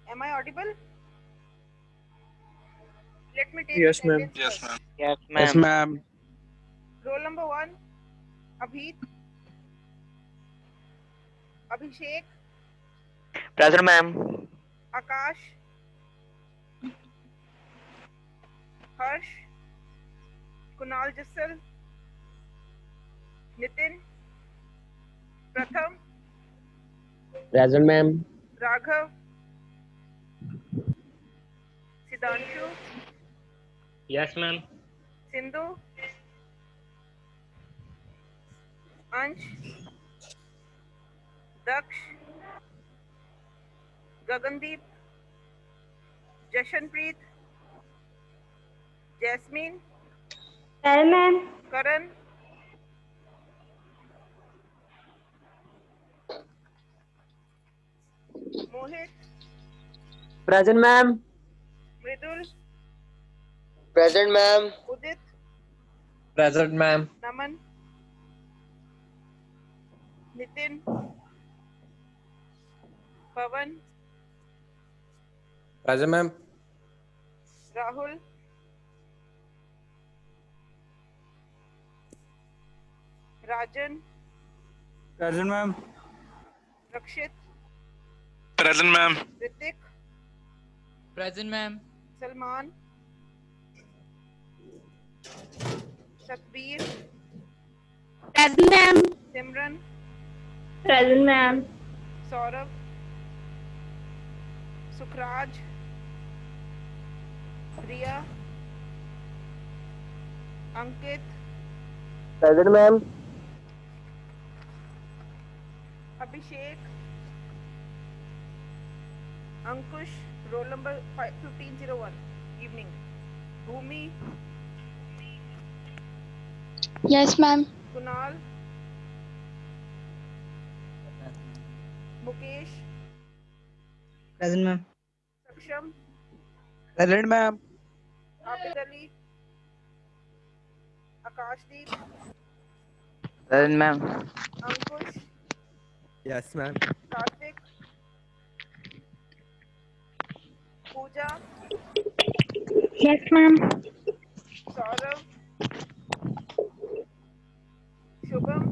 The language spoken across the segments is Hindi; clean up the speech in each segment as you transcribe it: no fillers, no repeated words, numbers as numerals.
Am I audible? Let me take Yes, ma'am. attendance first. Yes, Yes, ma'am. ma'am. Roll number 1, Abhit. Abhishek. Present, ma'am. Akash. Harsh. Kunal Jassal. Nitin. Pratham. Present, ma'am. Raghav. Siddhanshu. Yes, ma'am. Sindhu. Ansh. Daksh. Gagandeep. Jashanpreet. Jasmine. Present, ma'am. Karan. Mohit. Present, ma'am. Mridul. Present, ma'am. Udit. Present, ma'am. Naman. Nitin. Pawan. Present, ma'am. Rahul. Rajan. Present, ma'am. Rakshit. Present, ma'am. Ritik. Present, ma'am. Salman. Satbir. Present, ma'am. Simran. Present, ma'am. Saurabh. Sukhraj. Riya. Ankit. Present, ma'am. Abhishek. Ankush. Roll number 1501. Evening. Bhumi. Yes, ma'am. Kunal. Mukesh. Present, ma'am. Saksham. Present, ma'am. Abid Ali. Akashdeep. Present, ma'am. Ankush. Yes, ma'am. Karthik. Pooja. Yes, ma'am. Saurav. Shubham.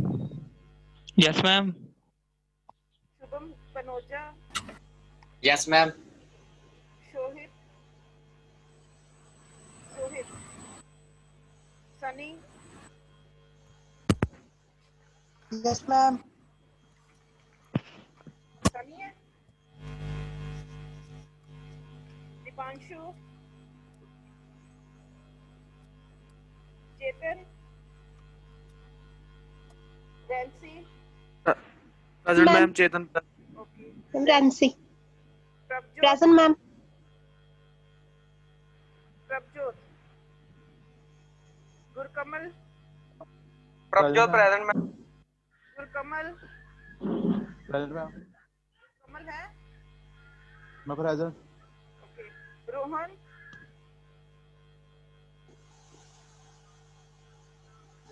Yes, ma'am. Shubham Panoja. Yes, ma'am. Shohit. Sohit. Sunny. Yes, ma'am. Sunny है दीपांशु चेतन रैंसी Present, ma'am. Chetan. Okay Nancy. Prabhjot Present, ma'am. Prabhjot Gurkamal Prabjot, present, ma'am. Gurkamal Present, ma'am. Kamal है मैं present. ओके रोहन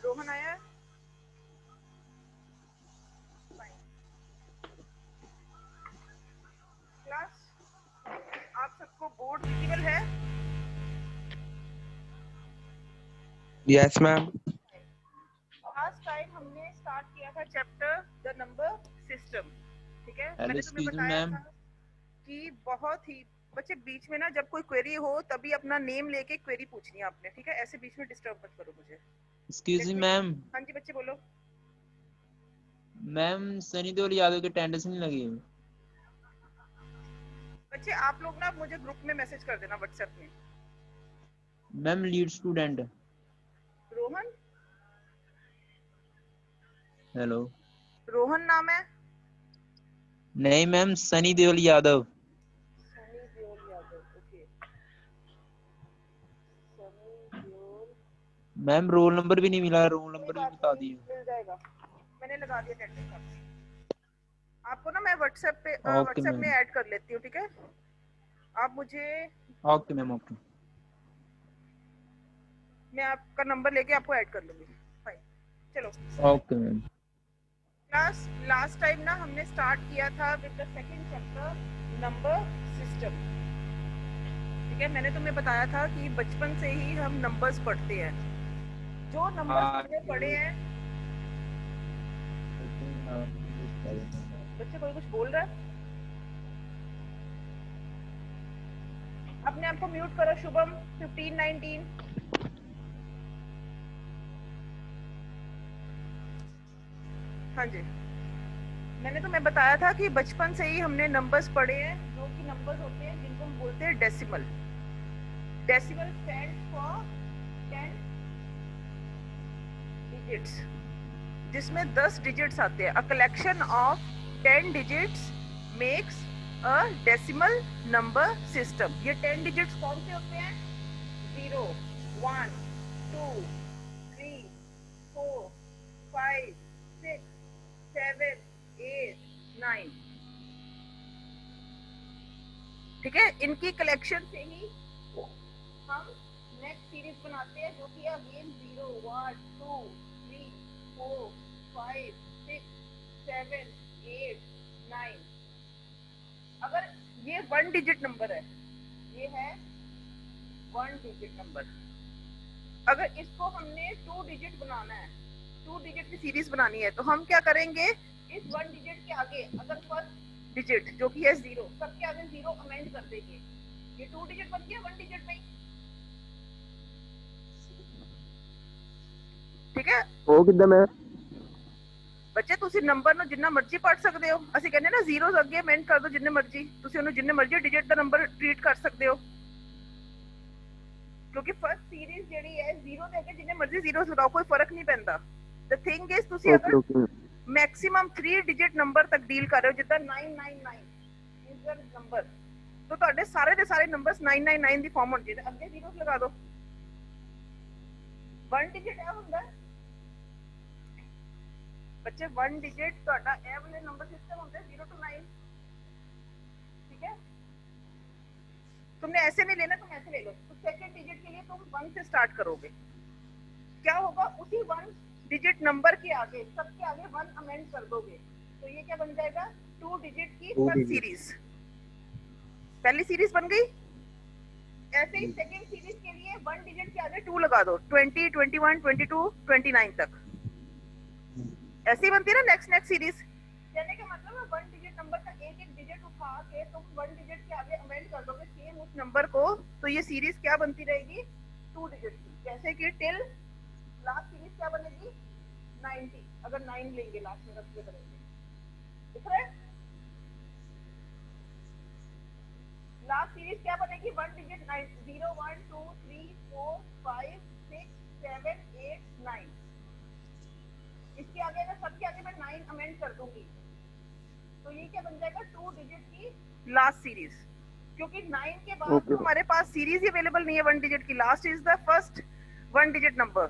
रोहन आया क्लास आप सबको बोर्ड विजिबल है Yes, ma'am. लास्ट टाइम हमने स्टार्ट किया था चैप्टर द नंबर सिस्टम ठीक है मैंने तुम्हें बताया था कि बहुत ही बच्चे बीच में ना जब कोई क्वेरी हो तभी अपना नेम लेके क्वेरी पूछनी है आपने ठीक है ऐसे बीच में डिस्टर्ब मत करो मुझे एक्सक्यूज मी मैम हाँ जी बच्चे बोलो मैम सनी देओल यादव की अटेंडेंस नहीं लगी है बच्चे आप लोग ना मुझे ग्रुप में मैसेज कर देना व्हाट्सएप में ma'am lead student Rohan hello Rohan नाम है नहीं ma'am Sunny Deol Yadav Sunny Deol Yadav okay Sunny Deol ma'am roll number भी नहीं मिला रोल नंबर भी बता दिए मिल जाएगा मैंने लगा दिया अटेंडेंस आपको ना मैं व्हाट्सएप पे ओके व्हाट्सएप में मैम ऐड कर लेती हूँ ठीक है आप मुझे ओके मैम ओके मैं आपका नंबर लेके आपको ऐड कर लूंगी फाइन चलो ओके मैम लास्ट टाइम ना हमने स्टार्ट किया था with the second chapter number system. ठीक है, मैंने तुम्हें बताया था कि बचपन से ही हम नंबर्स पढ़ते हैं। जो नंबर्स हमने पढ़े हैं, बच्चे कोई कुछ बोल रहा है? अपने आप को म्यूट करो शुभम। 15-19 हाँ जी, मैंने तुम्हें बताया था कि बचपन से ही हमने नंबर्स पढ़े हैं, जो कि नंबर्स होते हैं जिनको हम बोलते हैं decimal. Decimal stands for 10 digits, जिसमें 10 डिजिट्स आते हैं। अ collection of 10 digits makes a decimal number system. ये 10 डिजिट्स कौन से होते हैं? 0, 1, 2, 3, 4, 5, 6, 7, 8, 9। ठीक है, इनकी कलेक्शन से ही हम नेक्स्ट सीरीज बनाते हैं, जो कि अगेन 0, 1, 2, 3, 4, 5, 6, 7, 8, 9। अगर ये 1 डिजिट नंबर है, ये है 1 डिजिट नंबर। अगर इसको हमने 2 डिजिट बनाना है, 2 डिजिट की सीरीज बनानी है, तो हम क्या करेंगे? इस 1 डिजिट के आगे अगर फर्स्ट डिजिट जो कि है 0, सबके आगे 0 अमेंड कर देंगे। ये 2 डिजिट बन गया 1 डिजिट में। ठीक है, ਉਹ ਕਿੱਦਾਂ ਮੈਂ ਬੱਚੇ ਤੁਸੀਂ ਨੰਬਰ ਨੂੰ ਜਿੰਨਾ ਮਰਜ਼ੀ ਪੜ ਸਕਦੇ ਹੋ। ਅਸੀਂ ਕਹਿੰਦੇ ਨਾ ਜ਼ੀਰੋਜ਼ ਅੱਗੇ ਅਮੈਂਡ ਕਰ ਦਿਓ ਜਿੰਨੇ ਮਰਜ਼ੀ, ਤੁਸੀਂ ਉਹਨੂੰ ਜਿੰਨੇ ਮਰਜ਼ੀ ਡਿਜਿਟ ਦਾ ਨੰਬਰ ਟ੍ਰੀਟ ਕਰ ਸਕਦੇ ਹੋ, ਕਿਉਂਕਿ ਫਰਸਟ ਸੀਰੀਜ਼ ਜਿਹੜੀ ਹੈ 0 ਦੇ ਅੱਗੇ ਜਿੰਨੇ ਮਰਜ਼ੀ ਜ਼ੀਰੋਜ਼ ਲਗਾਓ, ਕੋਈ ਫਰਕ ਨਹੀਂ ਪੈਂਦਾ। ਦ ਥਿੰਗ ਇਜ਼ ਤੁਸੀਂ ਅਗਰ ਮੈਕਸਿਮਮ 3 ਡਿਜਿਟ ਨੰਬਰ ਤੱਕ ਡੀਲ ਕਰ ਰਹੇ ਹੋ, ਜਿੱਦਾਂ 999 ਇਜ਼ ਦ ਨੰਬਰ, ਤਾਂ ਤੁਹਾਡੇ ਸਾਰੇ ਦੇ ਸਾਰੇ ਨੰਬਰਸ 999 ਦੀ ਫਾਰਮ ਹੋਣਗੇ, ਅੱਗੇ ਜ਼ੀਰੋਜ਼ ਲਗਾ ਦਿਓ। 1 ਡਿਜਿਟ ਇਹ ਹੁੰਦਾ बच्चे, 1 डिजिट ਤੁਹਾਡਾ ਇਹ ਵਾਲੇ ਨੰਬਰ सिस्टम होते हैं 0 to 9। ठीक है, तुमने ऐसे नहीं लेना, तुम ऐसे ले लो। तो सेकंड डिजिट के लिए तुम 1 से स्टार्ट करोगे। क्या होगा? उसी 1 डिजिट नंबर के आगे, सबके आगे 1 अमेंड कर दोगे, तो ये क्या बन जाएगा? 2 डिजिट की फर्स्ट सीरीज। पहली सीरीज बन गई। ऐसे ही सेकंड सीरीज के लिए 1 डिजिट के आगे 2 लगा दो, 20, 21, 22, 29 तक। ऐसे ही बनती है ना नेक्स्ट सीरीज। कहने का मतलब है 1 डिजिट नंबर का एक डिजिट उठा के तुम 1 डिजिट के आगे अमेंड कर दोगे सेम उस नंबर को, तो ये सीरीज क्या बनती रहेगी? 2 डिजिट की। जैसे कि टिल लास्ट सीरीज क्या बनेगी? 90। अगर 9 लेंगे लास्ट में, रख करेंगे, दिख रहा है? लास्ट सीरीज क्या बनेगी? 1 डिजिट 0, 1, 2, 3, 4, 5, 6, 7, 8, 9। इसके आगे अगर सबके आगे मैं 9 अमेंड कर दूंगी, तो ये क्या बन जाएगा? 2 डिजिट की लास्ट सीरीज। क्योंकि 9 के बाद तो हमारे पास सीरीज ही अवेलेबल नहीं है 1 डिजिट की। Last is the first 1 digit number,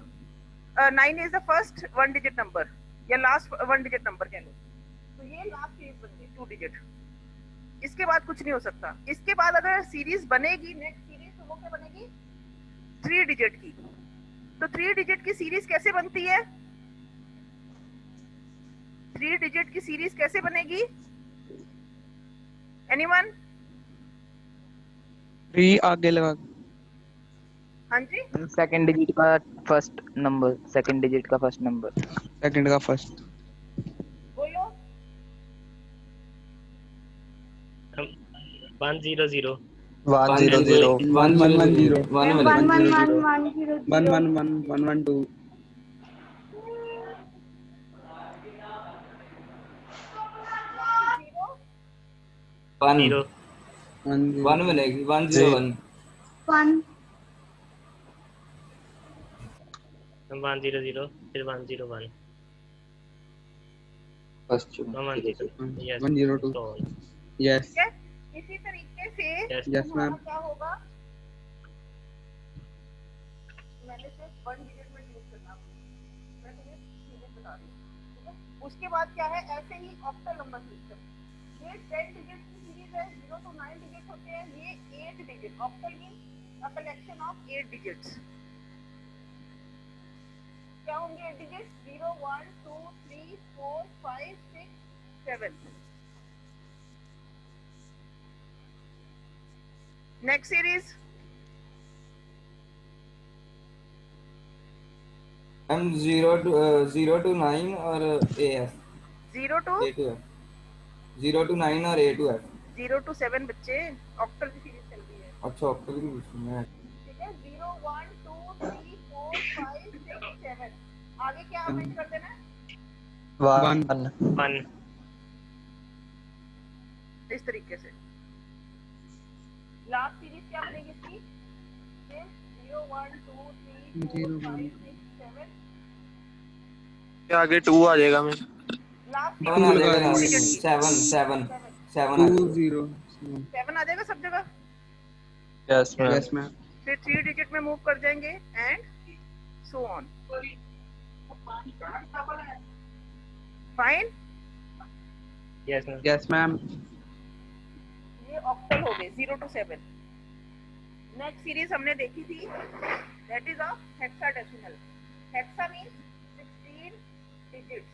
9 is the first 1 digit number, या लास्ट 1 डिजिट नंबर कह लो। तो ये लास्ट सीरीज बन गई 2 डिजिट। इसके बाद कुछ नहीं हो सकता। इसके बाद अगर सीरीज बनेगी नेक्स्ट सीरीज, तो वो क्या बनेगी? 3 डिजिट की। तो 3 डिजिट की सीरीज कैसे बनती है? 3 डिजिट की सीरीज कैसे बनेगी? एनीवन? 3 आगे लगा। हाँ जी, सेकंड डिजिट का फर्स्ट नंबर, सेकंड डिजिट का फर्स्ट नंबर, सेकंड का फर्स्ट। बोलो। 100 100 110 111 111 112 0 1 बनेगी 101 1 100 फिर 101 first 110 yes 102 so on. Yes ठीक है, इसी तरीके से Yes. यस तुम्हारा मैम क्या होगा? मैंने सिर्फ 1 डिजिट में यूज करना, मैं तुम्हें सीरीज बता रही हूँ। ठीक है, उसके बाद क्या है? ऐसे ही ऑक्टल नंबर सिस्टम। ये 10 डिजिट की सीरीज है, 0 to 9 डिजिट होते हैं। ये 8 digit, octal means a collection of 8 digits. क्या होंगे 8 डिजिट? 0, 1, 2, 3, 4 5 6 7. Next series. हम 0 to 9 और AF 0 to A to F 0 to 9 और A to F 0 to 7 बच्चे ऑक्टल की सीरीज चल रही है। अच्छा ऑक्टल की पूछनी है ठीक है 0 1 2 3 4 5 6 7 आगे क्या अमेंड कर देना है 1 इस तरीके से। लास्ट सीरीज क्या बनेगी इसकी 0 1 2 3 4 5 6 7 आगे 2 आ जाएगा मैं लास्ट 7 आ जाएगा 7 आ 2 0 7 आ जाएगा सब जगह। यस मैम यस मैम फिर 3 डिजिट में मूव कर जाएंगे and so on. Fine yes ma'am yes ma'am ये ऑक्टल हो गए 0 to 7। नेक्स्ट सीरीज हमने देखी थी that is a hexadecimal. Hexa means 16 digits.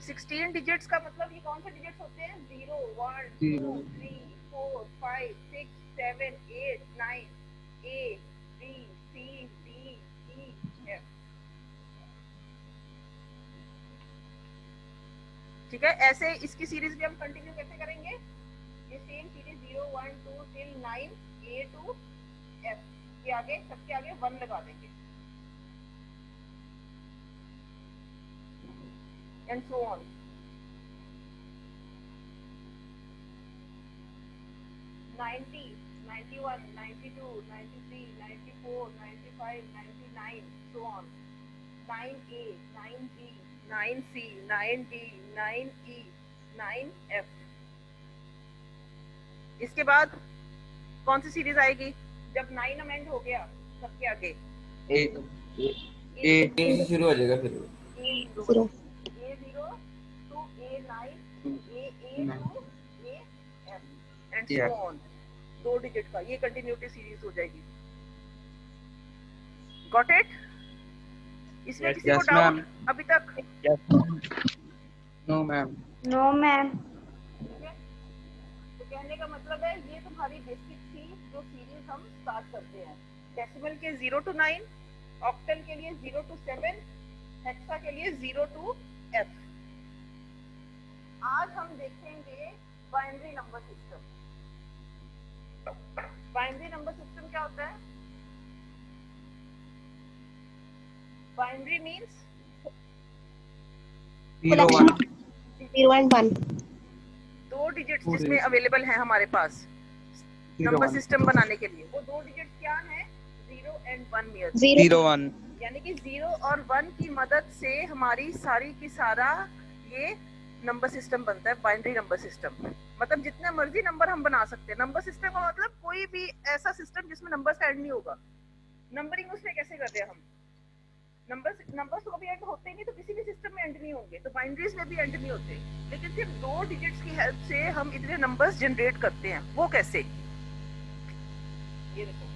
16 digits का मतलब ये कौन से डिजिट्स होते हैं 0 1 2 3 4 5 6 7 8 9 A B C D E F। ठीक है ऐसे इसकी सीरीज भी हम कंटिन्यू कैसे करेंगे ये same series 0 1 2 till 9 A to F के आगे सबके आगे 1 लगा देंगे and so on। ninety 91 92 93 94 95 99 so on 9A 9B 9C 9D 9E 9F। इसके बाद कौन सी सीरीज आएगी जब 9 अमेंड हो गया सबके आगे ए से शुरू हो जाएगा फिर A0 to A9 AA to AF and so on। 2 digit का ये कंटिन्यूटी सीरीज हो जाएगी। Got it? इसमें किसी को डाउट अभी तक? No ma'am no ma'am. ठीक है तो कहने का मतलब है ये तुम्हारी बेसिक थी जो सीरीज हम स्टार्ट करते हैं। डेसिमल के 0 to 9, ऑक्टल के लिए 0 to 7, हेक्सा के लिए 0 to F। आज हम देखेंगे binary number system. Binary number system क्या होता है? Binary means 0 1 0 and 1। 2 डिजिट्स जिसमें अवेलेबल हैं हमारे पास नंबर सिस्टम बनाने के लिए। वो 2 डिजिट्स क्या हैं 0 and 1 में 0 1 यानी कि 0 और 1 की मदद से हमारी सारी की सारा ये नंबर सिस्टम बनता है बाइनरी नंबर सिस्टम। मतलब जितने मर्जी नंबर हम बना सकते हैं। नंबर सिस्टम का मतलब कोई भी ऐसा सिस्टम जिसमें नंबर्स का एंड नहीं होगा। नंबरिंग उसमें कैसे करते हैं हम नंबर्स तो कभी एंड होते ही नहीं तो किसी भी सिस्टम में एंड नहीं होंगे तो बाइनरीज में भी एंड नहीं होते। लेकिन सिर्फ 2 डिजिट्स की हेल्प से हम इतने नंबर्स जनरेट करते हैं। वो कैसे? ये देखो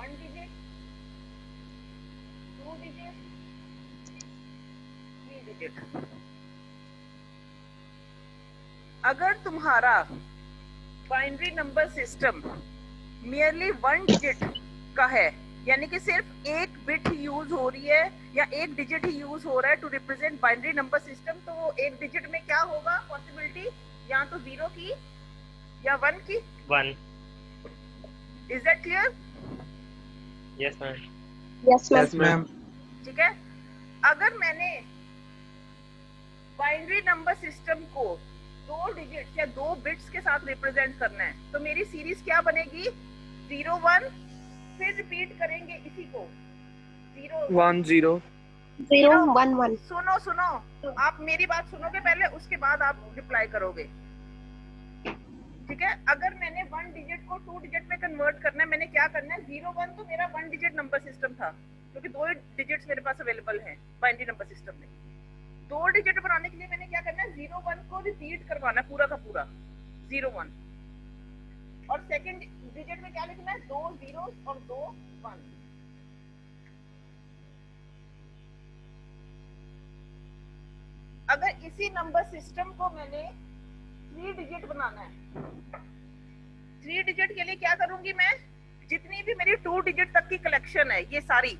1 digit 2 digit 3 digit। अगर तुम्हारा binary number system merely 1 digit का है यानी कि सिर्फ एक बिट ही यूज हो रही है या एक डिजिट ही यूज हो रहा है to represent binary number system तो वो एक डिजिट में क्या होगा पॉसिबिलिटी या तो 0 की या 1 की 1 is that clear? Yes ma'am yes ma'am ठीक है अगर मैंने बाइनरी नंबर सिस्टम को 2 डिजिट्स या 2 बिट्स के साथ रिप्रेजेंट करना है तो मेरी सीरीज क्या बनेगी 0 1 फिर रिपीट करेंगे इसी को 0 1 0 0 1 1। सुनो आप मेरी बात सुनोगे पहले उसके बाद आप रिप्लाई करोगे। ठीक है अगर मैंने 1 डिजिट को 2 डिजिट में कन्वर्ट करना है मैंने क्या करना है 0 1 तो मेरा 1 डिजिट नंबर सिस्टम था क्योंकि 2 डिजिट्स मेरे पास अवेलेबल हैं बाइनरी नंबर सिस्टम में। 2 डिजिट बनाने के लिए मैंने क्या करना है 0 1 को रिपीट करवाना पूरा का पूरा 0 1 और सेकंड डिजिट में क्या लिखना है 2 0s और 2 1 अगर इसी नंबर सिस्टम को मैंने 3 डिजिट बनाना है, 3 डिजिट के लिए क्या करूंगी मैं, जितनी भी मेरी 2 डिजिट तक की कलेक्शन है ये सारी,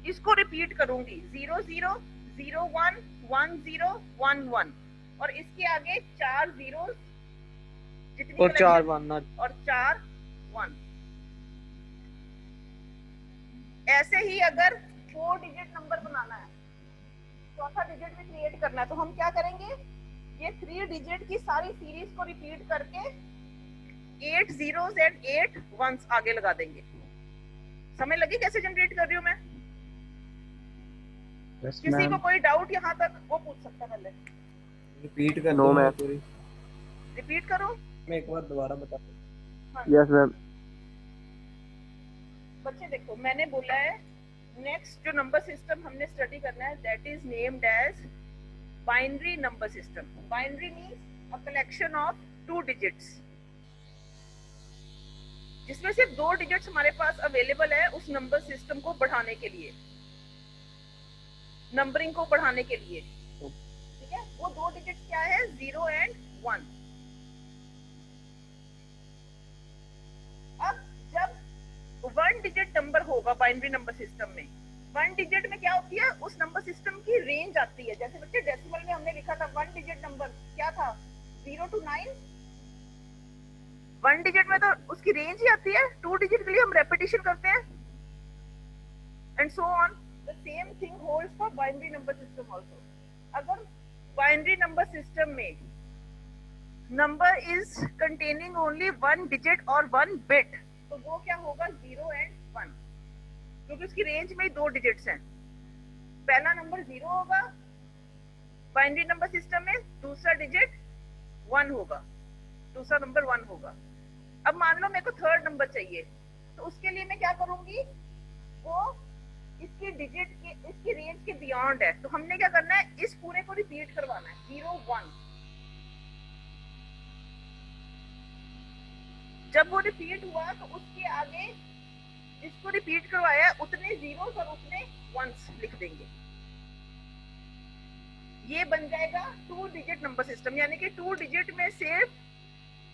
इसको रिपीट करूंगी 0 0 0 1 1 0 1 1 और इसके आगे 4 जीरो जितनी और 4 1 और 4 1। ऐसे ही अगर 4 डिजिट नंबर बनाना है, चौथा डिजिट भी क्रिएट करना है, तो हम क्या करेंगे, ये 3 डिजिट की सारी सीरीज को रिपीट करके 8 zeros एंड 8 ones आगे लगा देंगे। समझ लगी कैसे जनरेट कर रही हूँ मैं? किसी को कोई डाउट यहाँ तक, वो पूछ सकता है पहले। रिपीट कर नो दो मैम। पूरी। रिपीट करो। मैं एक बार दोबारा बता यस मैम। बच्चे देखो, मैंने बोला है नेक्स्ट जो नंबर सिस्टम हमने स्टडी करना है that is named as binary number system. Binary means a collection of 2 digits, जिसमें सिर्फ 2 डिजिट्स हमारे पास अवेलेबल है उस नंबर सिस्टम को बढ़ाने के लिए, नंबरिंग को बढ़ाने के लिए। ठीक है, वो 2 डिजिट्स क्या है, 0 एंड 1। अब जब 1 डिजिट नंबर होगा बाइनरी नंबर सिस्टम में, 1 डिजिट में क्या होती है, उस नंबर सिस्टम की रेंज आती है। जैसे बच्चे डेसिमल में हमने लिखा था 1 डिजिट नंबर क्या था, 0 to 9। 1 डिजिट में तो उसकी रेंज ही आती है, 2 डिजिट के लिए हम रेपिटेशन करते हैं and so on. The same thing holds for binary number system also. अगर बाइनरी नंबर सिस्टम में number is containing only 1 digit और 1 बिट, तो वो क्या होगा, 0 एंड 1, क्योंकि उसकी रेंज में 2 डिजिट्स हैं। पहला नंबर 0 होगा बाइनरी नंबर सिस्टम में, दूसरा डिजिट 1 होगा, दूसरा नंबर 1 होगा। अब मान लो मेरे को थर्ड नंबर चाहिए, तो उसके लिए मैं क्या करूंगी, वो इसकी डिजिट के, इसकी रेंज के बियॉन्ड है, तो हमने क्या करना है, इस पूरे को रिपीट करवाना है 0 1। जब वो रिपीट हुआ तो उसके आगे जिसको रिपीट करवाया है उतने जीरोस और उतने वंस लिख देंगे। ये बन जाएगा 2 डिजिट नंबर सिस्टम, यानी कि 2 डिजिट में सिर्फ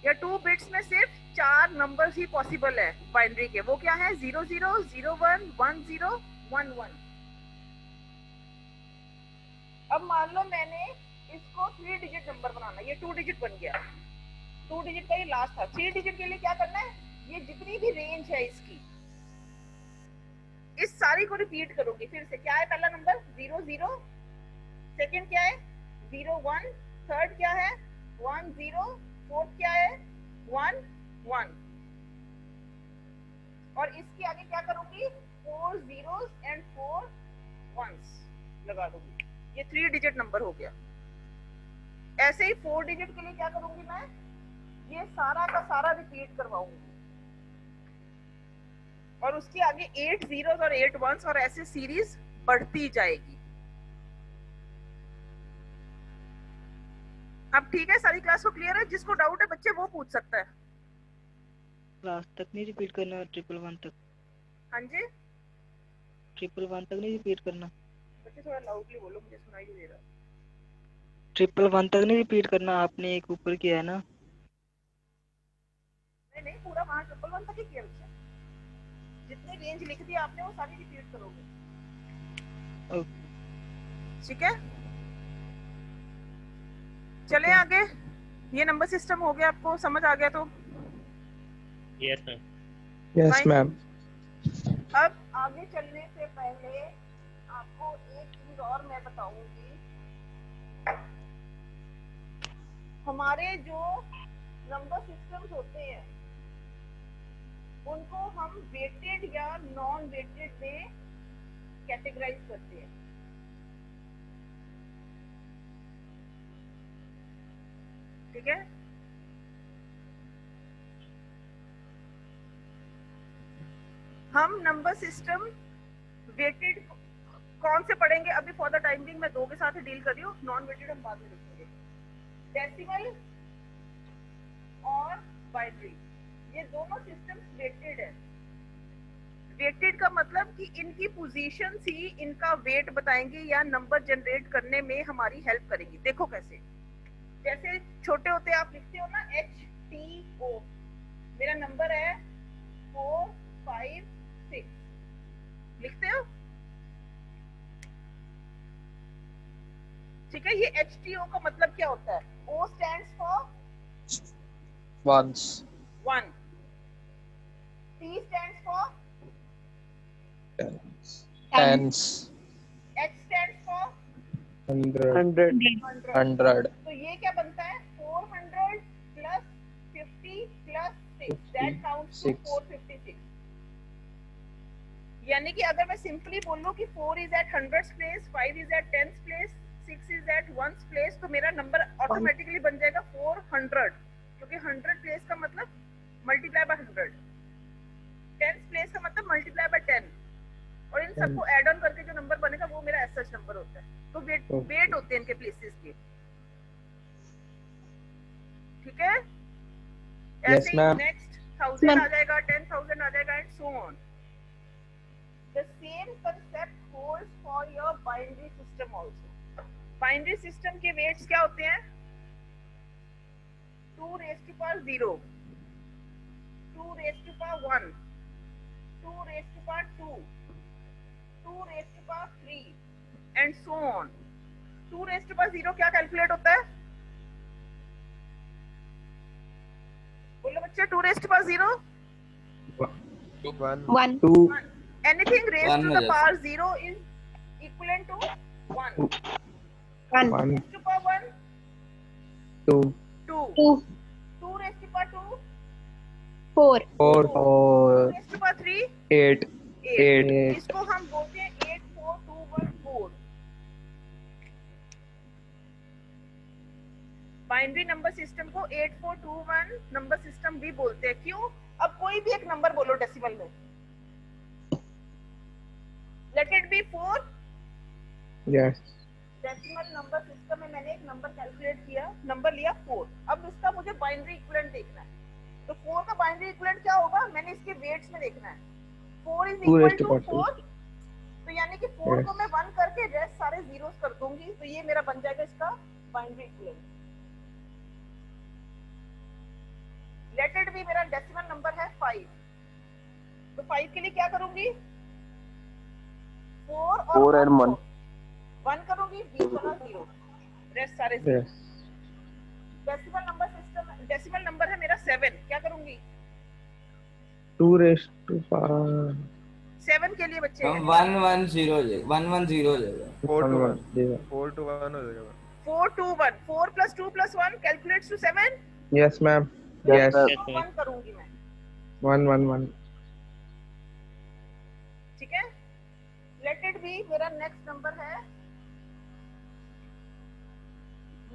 या 2 बिट्स में सिर्फ 4 नंबर्स ही पॉसिबल है बाइनरी के। वो क्या है, 0 0 0 1 1 0 1 1। अब मान लो मैंने इसको 3 डिजिट नंबर बनाना, ये 2 डिजिट बन गया, 2 डिजिट का ये लास्ट था। 3 डिजिट के लिए क्या करना है, ये जितनी भी रेंज है इसकी, इस सारी को रिपीट करोगे फिर से। क्या है, पहला नंबर 0 0, सेकंड क्या है 0 1, थर्ड क्या है 1 0, फोर्थ क्या है 1 1, और इसके आगे क्या करूंगी, 4 zeros एंड 4 ones लगा दूंगी। ये 3 डिजिट नंबर हो गया। ऐसे ही 4 डिजिट के लिए क्या करूंगी मैं, ये सारा का सारा रिपीट करवाऊंगी और उसके आगे 8 zeros और 8 ones और ऐसे सीरीज बढ़ती जाएगी। अब ठीक है, सारी क्लास को क्लियर है? जिसको डाउट है बच्चे वो पूछ सकता है। क्लास तक नहीं रिपीट करना, 111 तक। हाँ जी, 111 तक नहीं रिपीट करना। बच्चे थोड़ा लाउडली बोलो, मुझे सुनाई नहीं दे रहा। 111 तक नहीं रिपीट करना, आपने एक ऊपर किया है ना। नहीं, पूरा वहां 111 तक ही किया बच्चे, जितनी रेंज लिख दी आपने वो सारी रिपीट करोगे। ठीक है, चले आगे। ये नंबर सिस्टम हो गया, आपको समझ आ गया तो? Yes ma'am. Yes ma'am. अब आगे चलने से पहले आपको एक चीज और मैं बताऊंगी। हमारे जो नंबर सिस्टम्स होते हैं उनको हम वेटेड या नॉन वेटेड में कैटेगराइज करते हैं। ठीक है, हम नंबर सिस्टम वेटेड कौन से पढ़ेंगे अभी, फॉर द टाइम बिंग मैं 2 के साथ ही डील कर रही हूँ, नॉन वेटेड हम बाद में देखेंगे। डेसिमल और बाइनरी, ये दोनों सिस्टम्स वेटेड है। वेटेड का मतलब कि इनकी पोजीशन ही इनका वेट बताएंगे या नंबर जनरेट करने में हमारी हेल्प करेंगी। देखो कैसे, जैसे छोटे होते आप लिखते हो ना HTO, मेरा नंबर है 456, लिखते हो, ठीक है। ये HTO का मतलब क्या होता है? O stands for Ones. 1, T stands for Tens. H stands for 100. 100। 100. तो ये क्या बनता है? 400 plus 50 plus 6, that counts to 456। यानी कि अगर मैं सिंपली बोलूं कि 4 is at 100th place, 5 is at 10th place, 6 is at 1st place, तो मेरा नंबर ऑटोमेटिकली बन जाएगा 400, क्योंकि 100 प्लेस का मतलब मल्टीप्लाई बाय 100, 10th प्लेस का मतलब मल्टीप्लाई बाय 10, और इन सबको ऐड ऑन करके जो नंबर बनेगा वो मेरा एज सच नंबर होता है। तो वेट होते हैं इनके प्लेसेस के, ठीक है। ऐसे ही नेक्स्ट 1000 आ जाएगा, 10,000 आ जाएगा and so on. The same concept holds for your binary system also. Binary system के weights क्या होते हैं? 2 raised to power 0, 2 raised to power 1, 2 raised to power 2, 2 raised to power 3 and so on. 2 raised to power 0 क्या कैलकुलेट होता है? बोलो बच्चे, 2 raised to power 0? 1 2 Anything raised One to हो the जाता power 0 is equivalent to 1. 1 Raised to power 1, 2 2. 2 2 raised to power 2, 4 4 2 raised to power 3, 8 8। 8 इसको हम बोलते हैं 84214। बाइनरी नंबर सिस्टम को 8421 नंबर सिस्टम भी बोलते हैं। क्यों? अब कोई भी एक नंबर बोलो डेसिमल में, let it be 4। Yes decimal number system में मैंने एक नंबर कैलकुलेट किया, नंबर लिया 4। अब इसका मुझे बाइनरी इक्विवेलेंट देखना है, तो 4 का बाइनरी इक्विवेलेंट क्या होगा? मैंने इसके वेट्स में देखना है। 4 is equal to 4, तो यानी कि 4 को मैं 1 करके रेस्ट सारे जीरोस कर दूंगी, तो ये मेरा बन जाएगा इसका binary equivalent. Let it be मेरा डेसिमल नंबर है 5, तो 5 के लिए क्या करूंगी? 4 और 1 करूंगी, बीच वाला 0, रेस्ट सारे 0। Decimal number system, decimal number है मेरा 7, क्या करूंगी? 2 raised to power 7 के लिए बच्चे 110 हो जाएगा, 110 हो जाएगा, 4 to 1 देगा। 4 to 1 हो जाएगा। 4 to 1, 4 plus 2 plus 1 calculates to 7। Yes ma'am, Yes, yes sir. 1 करूंगी मैं, 1 1 1 ठीक है। लेट इट बी मेरा नेक्स्ट नंबर है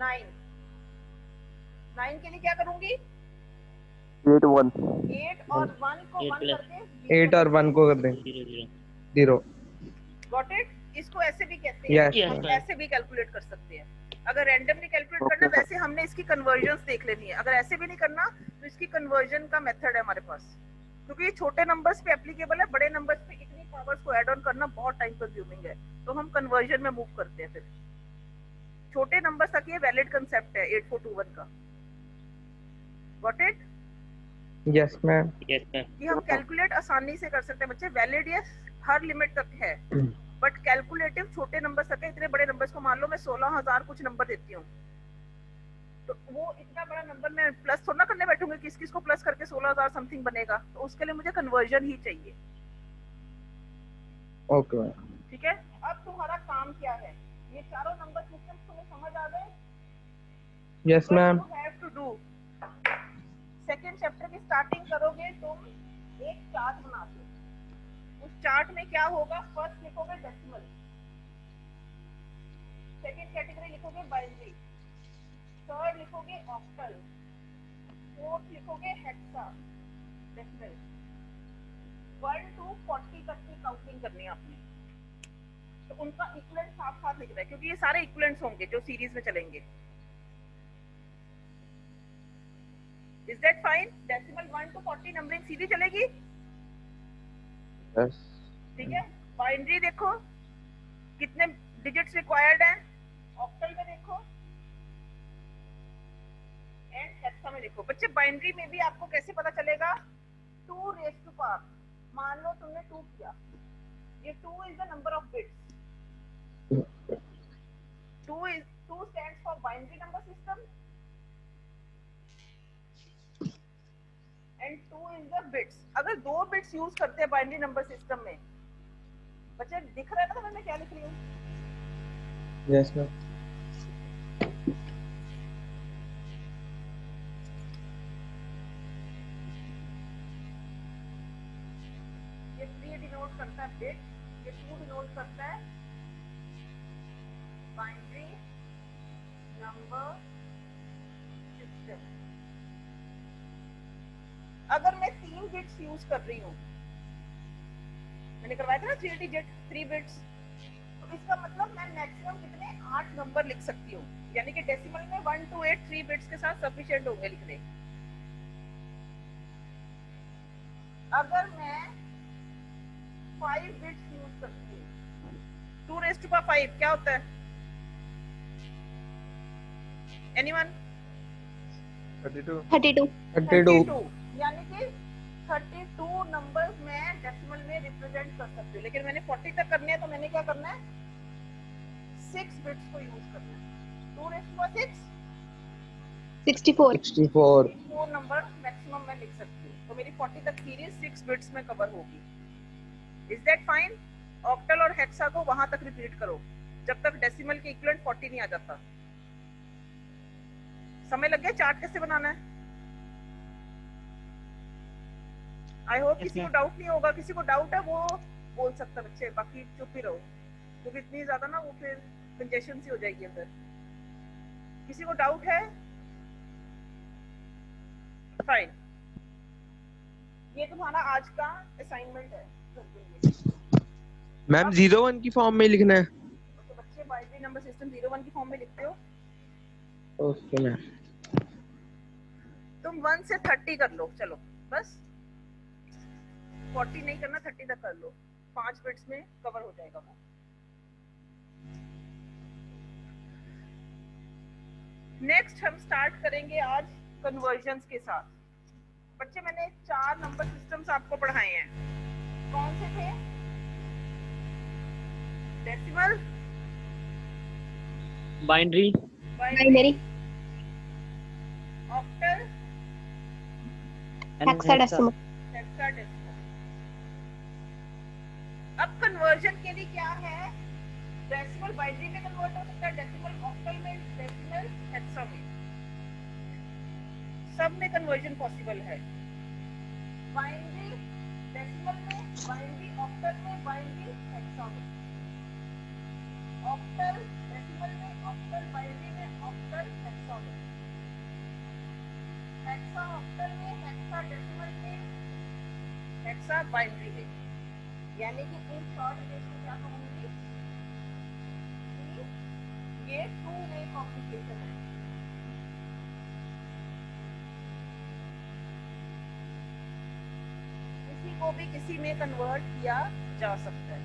9। 9 के लिए क्या करूंगी? 8 1. 8 और 1 को 1 करके 8 और 1 को कर दें 0। Got it. इसको ऐसे भी कहते हैं, Yes, हम ऐसे भी कैलकुलेट कर सकते हैं। अगर रैंडमली कैलकुलेट करना, वैसे हमने इसकी कन्वर्जन्स देख लेनी है। अगर ऐसे भी नहीं करना तो इसकी कन्वर्जन का मेथड है हमारे पास, क्योंकि ये छोटे नंबर्स पे एप्लीकेबल है, बड़े नंबर्स पे इतनी पावर्स को ऐड ऑन करना बहुत टाइम कंज्यूमिंग है, तो हम कन्वर्जन में मूव करते हैं। फिर छोटे नंबर्स तक ये वैलिड कांसेप्ट है 8421 का। Got it? यस मैम, कि हम कैलकुलेट आसानी से कर सकते हैं बच्चे। वैलिड ये हर लिमिट तक है, बट कैलकुलेटिव छोटे नंबर तक है। इतने बड़े नंबर्स को मान लो मैं 16,000 कुछ नंबर देती हूँ, तो वो इतना बड़ा नंबर मैं प्लस थोड़ा ना करने बैठूंगी, किस किस को प्लस करके 16,000 समथिंग बनेगा, तो उसके लिए मुझे कन्वर्जन ही चाहिए। ओके मैम, ठीक है। अब तुम्हारा काम क्या है? ये चारों नंबर सिस्टम तुम्हें समझ आ गए? Yes ma'am. Have to do, second chapter की स्टार्टिंग करोगे तुम एक चार्ट बना दो। उस चार्ट में क्या होगा? फर्स्ट लिखोगे डेसिमल, सेकंड कैटेगरी लिखोगे बाइनरी, थर्ड लिखोगे ऑक्टल, फोर्थ लिखोगे हेक्सा डेसिमल। 1 to 40 तक की काउंटिंग करनी है आपने, तो उनका इक्विवेलेंट साथ साथ लिख रहा है, क्योंकि ये सारे इक्विवेलेंट्स होंगे जो सीरीज में चलेंगे। Is that fine? Decimal 1 to 40 numbering सीधी चलेगी? Yes. ठीक है, बाइनरी देखो कितने डिजिट्स रिक्वायर्ड हैं, ऑक्टल में देखो एंड हेक्सा में देखो। बच्चे बाइनरी में भी आपको कैसे पता चलेगा, 2 रेज़ टू पावर, मान लो तुमने 2 किया, ये 2 is the number of bits, 2 stands for binary number system and 2 is the bits। अगर 2 बिट्स यूज करते हैं बाइनरी नंबर सिस्टम में, बच्चे दिख रहा है ना मैं क्या लिख रही हूँ? Yes, ma'am. ये 3 डिनोट करता है बिट, ये 2 डिनोट करता है बाइनरी नंबर सिस्टम। अगर मैं 3 बिट्स यूज कर रही हूँ, मैंने करवाया था ना 3 डिजिट 3 बिट्स, तो इसका मतलब मैं मैक्सिमम कितने 8 नंबर लिख सकती हूँ, यानी कि डेसिमल में 1 to 8 3 बिट्स के साथ सफिशिएंट होंगे लिखने। अगर मैं 5 बिट्स यूज करती हूँ, 2 raised to power 5 क्या होता है? Anyone? 32. 32 यानी कि 32 नंबर्स मैं डेसिमल में रिप्रेजेंट कर सकती हूँ, लेकिन मैंने 40 तक करने हैं तो मैंने क्या करना है, 6 बिट्स को यूज करना है। 2 raised to power 6 64 4 number maximum मैं लिख सकती हूँ, तो मेरी 40 तक सीरीज 6 बिट्स में कवर होगी। Is that fine? ऑक्टल और हेक्सा को वहां तक रिपीट करो जब तक डेसिमल के इक्विवेलेंट 40 नहीं आ जाता। समय लग गया चार्ट कैसे बनाना है? आई होप किसी को डाउट नहीं होगा, किसी को डाउट है वो बोल सकता है बच्चे, बाकी चुप ही रहो, क्योंकि इतनी ज्यादा ना वो फिर कंजेशन सी हो जाएगी अंदर। किसी को डाउट है? फाइन, ये तुम्हारा आज का असाइनमेंट है। मैम 01 की फॉर्म में लिखना है। तो बच्चे बाइनरी नंबर सिस्टम 01 की फॉर्म में लिखते हो। Okay ma'am. तुम 1 से 30 कर लो, चलो बस 40 नहीं करना, 30 तक कर लो, 5 बिट्स में कवर हो जाएगा वो। नेक्स्ट हम स्टार्ट करेंगे आज कन्वर्जन्स के साथ। बच्चे मैंने 4 नंबर सिस्टम्स आपको पढ़ाए हैं, कौन से थे? Decimal, binary, octal, hexadecimal. Hexadecimal. अब कन्वर्जन के लिए क्या है, डेसिमल बाइनरी में कन्वर्ट हो सकता है, डेसिमल ऑक्टल में, डेसिमल हेक्सा में, सब में कन्वर्जन पॉसिबल है। बाइनरी डेसिमल में, बाइनरी ऑक्टल में, बाइनरी हेक्सा में, ऑक्टल डेसिमल में, ऑक्टल बाइनरी में, ऑक्टल हेक्सा में, हेक्सा ऑक्टल में, हेक्सा डेसिमल में, हेक्सा बाइनरी में। यानी कि इन शॉर्ट रिलेशन क्या कहूंगी, ये 2 वे कम्युनिकेशन है। किसी को भी किसी में कन्वर्ट किया जा सकता है।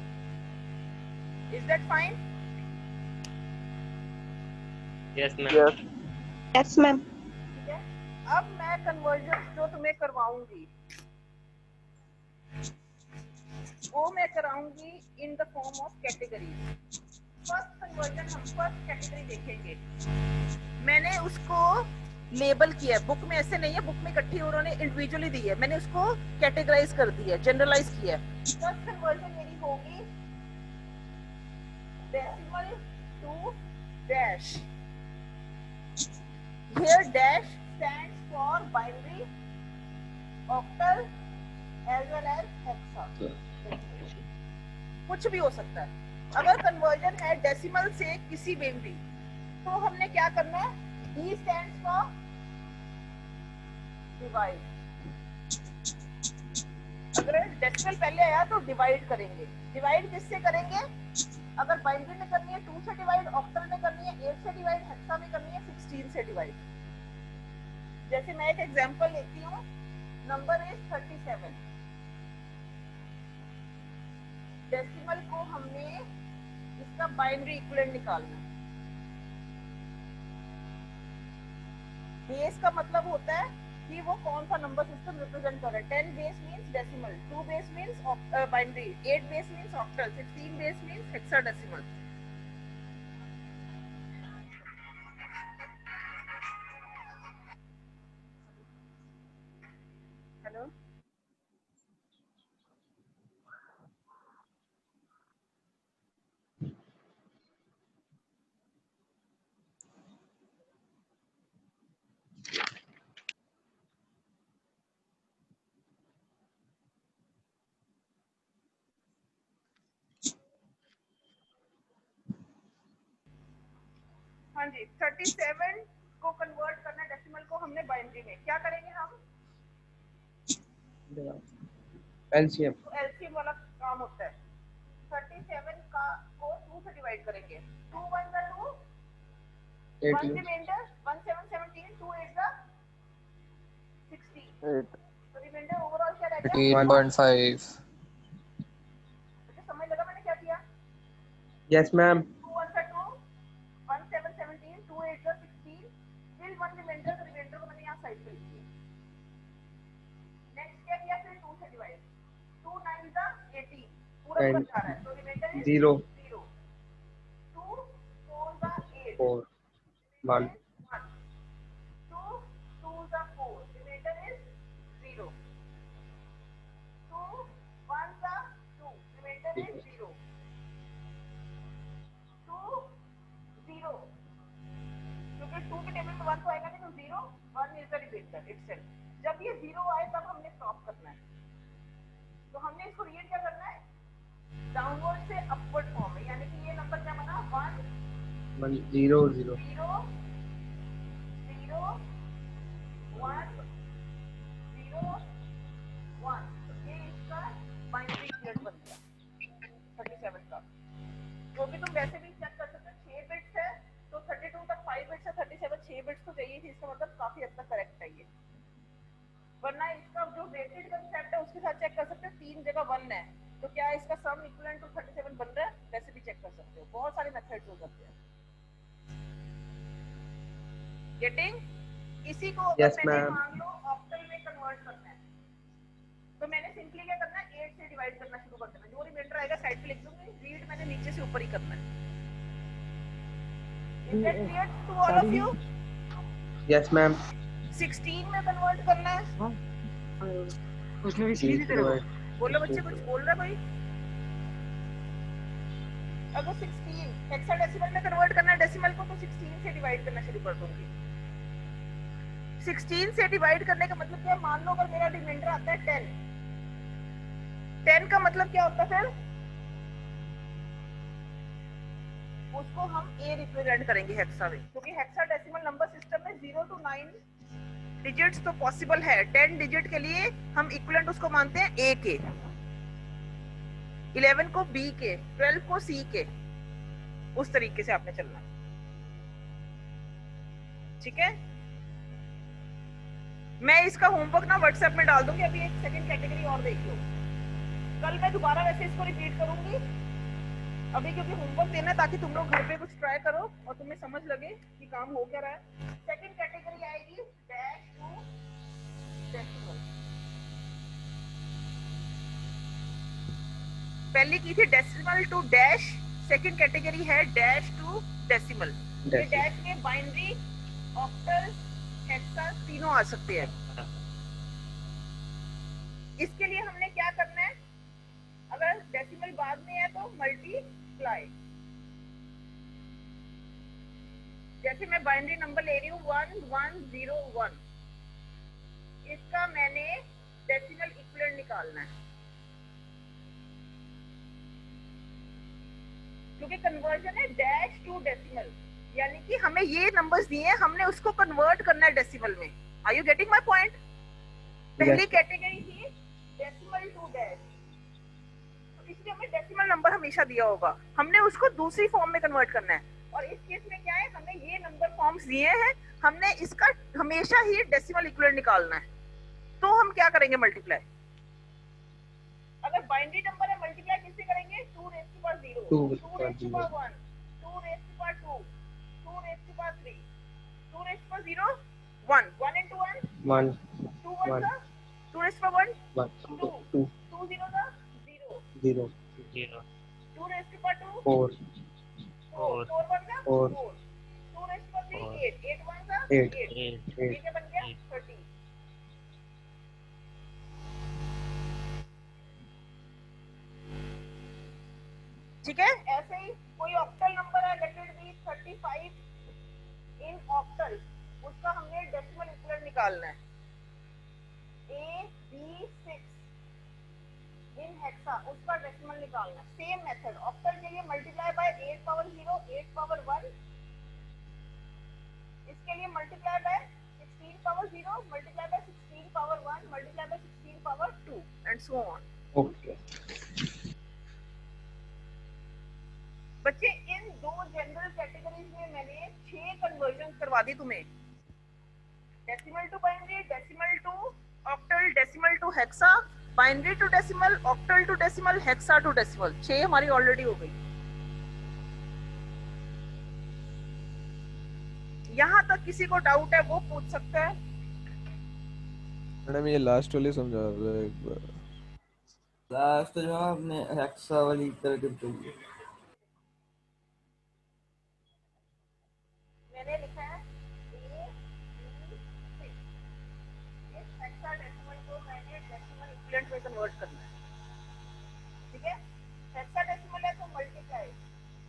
Is that fine? Yes ma'am. Yes ma'am. ठीक है, अब मैं कन्वर्जन जो तुम्हें करवाऊंगी वो मैं कराऊंगी in the form of categories. First conversion हम फर्स्ट कैटेगरी देखेंगे, मैंने उसको लेबल किया है, बुक में ऐसे नहीं है, बुक में इकट्ठी उन्होंने इंडिविजुअली दी है, मैंने उसको कैटेगराइज कर दिया है, जनरलाइज किया है। फर्स्ट कन्वर्जन मेरी होगी decimal to dash. Here dash stands for binary, octal as well as hexa। कुछ भी हो सकता है। अगर कन्वर्जन है डेसिमल से किसी में भी, तो हमने क्या करना है, D stands for divide। अगर डेसिमल पहले आया तो डिवाइड करेंगे। डिवाइड किससे करेंगे? अगर बाइनरी में करनी है 2 से डिवाइड, ऑक्टल में करनी है 8 से डिवाइड, हेक्सा में करनी है 16 से डिवाइड। जैसे मैं एक एग्जांपल लेती हूँ, नंबर इज 37। डेसिमल को हमने इसका बाइनरी इक्विवेलेंट निकालना है। बेस का मतलब होता है कि वो कौन सा नंबर सिस्टम रिप्रेजेंट कर रहा है। 10 base means decimal, 2 base means binary, 8 base means octal, 16 base means hexadecimal. Hello, हाँ जी, 37 को कन्वर्ट करना है डेसिमल को हमने बाइनरी में। क्या करेंगे हम? एलसीएम। तो एलसीएम वाला काम होता है। 37 का को 2 से डिवाइड करेंगे। 2 1 का 2, 1 रिमाइंडर, 1 7 17, 2 8 का 16। तो रिमाइंडर ओवरऑल क्या रह गया? 13.5। मुझे समझ लगा मैंने क्या किया? Yes ma'am. 2 1 का 2, 1 7 17, 2 8 का 16, फिर 1 रिमाइंडर, तो रिमाइंडर को मैंने यहाँ साइड पे लिख दिया। नेक्स्ट क्या किया? फिर 2 से डिवाइड, 2 9 का 18, पूरा ऊपर जा रहा है, तो रिमाइंडर इज 0। 2 4 का 8, 4 1 2 2 का 4, रिमाइंडर इज 0। 2 1 का 2, रिमाइंडर इज 0। 2 0, क्योंकि 2 के टेबल में 1 तो आएगा नहीं, तो 0 1 इज द रिमाइंडर इटसेल्फ। जब ये 0 आए तब हमने स्टॉप करना है। तो हमने इसको रीड क्या करना है? डाउनवर्ड से अपवर्ड फॉर्म में, यानी कि ये नंबर क्या बना? 1 1 0 0 0 0 1 0 1। तो ये इसका बाइनरी इक्विवेलेंट बन गया 37 का। जो कि तुम वैसे भी चेक कर सकते हो, 6 बिट्स है तो 32 तक 5 बिट्स है, 37 6 बिट्स तो चाहिए थी, इसका मतलब काफी हद तक करेक्ट है ये। वरना इसका जो वेटेड कंसेप्ट है उसके साथ चेक कर सकते हो, 3 जगह 1 है तो क्या इसका सम इक्विवेलेंट टू 37 बन रहा है? वैसे भी चेक कर सकते हो, बहुत सारे मेथड्स हो सकते हैं। गेटिंग? इसी को अगर Yes, मैंने ma'am. मान लो ऑक्टल में कन्वर्ट करना है, तो मैंने सिंपली क्या करना है? 8 से डिवाइड करना शुरू कर देना। जो रिमाइंडर आएगा साइड पे लिख दूंगी, रीड मैंने नीचे से ऊपर ही करना है। Is that clear to all of you? Yes ma'am. 16 में कन्वर्ट करना है। उसने भी सीधी तेरे को बोलो बच्चे, कुछ बोल रहा है कोई? अगर 16 हेक्साडेसिमल में कन्वर्ट करना है डेसिमल को, तो 16 से डिवाइड करना शुरू कर दूंगी। 16 से डिवाइड करने का मतलब क्या है? मान लो अगर मेरा रिमाइंडर आता है 10, 10 का मतलब क्या होता है? फिर उसको हम ए रिप्रेजेंट करेंगे हेक्सा में, क्योंकि हेक्साडेसिमल नंबर सिस्टम में 0 to 9 डिजिट्स तो पॉसिबल है। 10 डिजिट के लिए हम इक्विवेलेंट उसको मानते हैं ए के, 11 को बी के, 12 को सी के। उस तरीके से आपने चलना, ठीक है? मैं इसका होमवर्क ना व्हाट्सएप में डाल दूंगी। अभी एक सेकंड कैटेगरी और देख लो, कल मैं दोबारा वैसे इसको रिपीट करूंगी अभी, क्योंकि होमवर्क देना है ताकि तुम लोग घर पे कुछ ट्राई करो और तुम्हें समझ लगे कि काम हो क्या रहा है। सेकंड कैटेगरी आएगी डैश टू डेसिमल। पहली की थी decimal to dash, second category है डैश टू डेसिमल। ये डैश में बाइनरी, ऑक्टल, हेक्सा तीनों आ सकते हैं। इसके लिए हमने क्या करना है? अगर डेसिमल बाद में है तो मल्टीप्लाई। जैसे मैं बाइनरी नंबर ले रही हूँ 1101, इसका मैंने डेसिमल इक्विवेलेंट निकालना है, क्योंकि कन्वर्जन है डैश टू डेसिमल, यानी कि हमें ये नंबर्स दिए हैं, हमने उसको कन्वर्ट करना है डेसिमल में। Are you getting my point? पहली कैटेगरी थी डेसिमल टू डैश, तो इसलिए हमें डेसिमल नंबर हमेशा दिया होगा, हमने उसको दूसरी फॉर्म में कन्वर्ट करना है। और इस केस में क्या है? हमें ये नंबर फॉर्म्स दिए हैं, हमने इसका हमेशा ही डेसिमल इक्विवेलेंट निकालना है। तो हम क्या करेंगे? मल्टीप्लाई। अगर बाइनरी नंबर है, मल्टीप्लाई किससे करेंगे? करेंगे 2 raised to power 0, 2 2 raised to power 1, 2 raised to power 2, 2 raised to power 3, 2 raised to power 0, 1, 1 into 1, 1 2 1 1 का 2 raised to power 1, 1 2, 2 2 0 का 0, 0 0 2 raised to power 2, 4 4, 4 1 का 4 4, 2 raised to power 3, 4 8, 8 1 का 8 8, 8 ये क्या बन गया 8 30। ठीक है, ऐसे ही कोई ऑक्टल नंबर है, let it be 35 in octal, उसका हमने डेसिमल इक्विवेलेंट निकालना है। A B 6 इन हेक्सा, उसका डेसिमल निकालना है। सेम मेथड, ऑक्टल के लिए मल्टीप्लाई बाय 8 पावर 0, 8 पावर 1, इसके लिए multiply by 16 power 0, multiply by 16 power 1, multiply by 16 power 2 and so on. Okay बच्चे इन दो जनरल कैटेगरीज में मैंने 6 कन्वर्जन करवा दी तुम्हें, decimal to binary, decimal to octal, decimal to hexa, binary to decimal, octal to decimal, hexa to decimal, 6 हमारी ऑलरेडी हो गई। यहाँ तक किसी को डाउट है वो पूछ सकता है। मैडम ये लास्ट वाली समझा दो एक बार। लास्ट जो आपने हेक्सा वाली करके बताइए। मैंने लिखा है A B 6, इस हेक्साडेसिमल को मैंने डेसिमल इक्विवेलेंट में कन्वर्ट करना है। ठीक है, हेक्साडेसिमल है तो मल्टीप्लाई,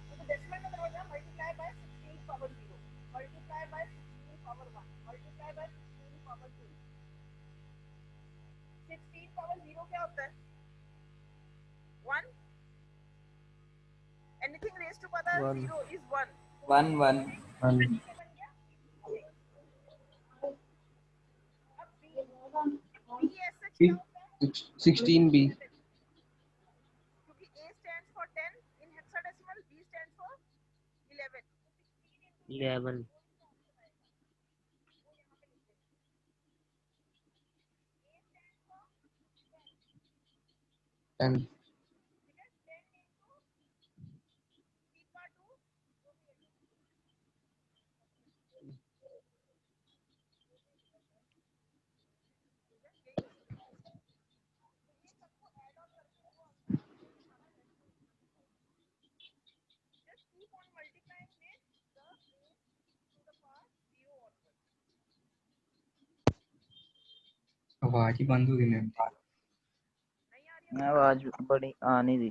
तो डेसिमल में कन्वर्ट करना, multiply by 16 power 0, multiply by 16 power 1, multiply by 16 power 2। 16 power 0 क्या होता है 1, anything raised to power 0 is 1, 1 1 1 16B क्योंकि A stands for 10 in hexadecimal, B stands for 11, 11 10 आवाज ही बंद हो गई मैम। आवाज बड़ी आ नहीं रही।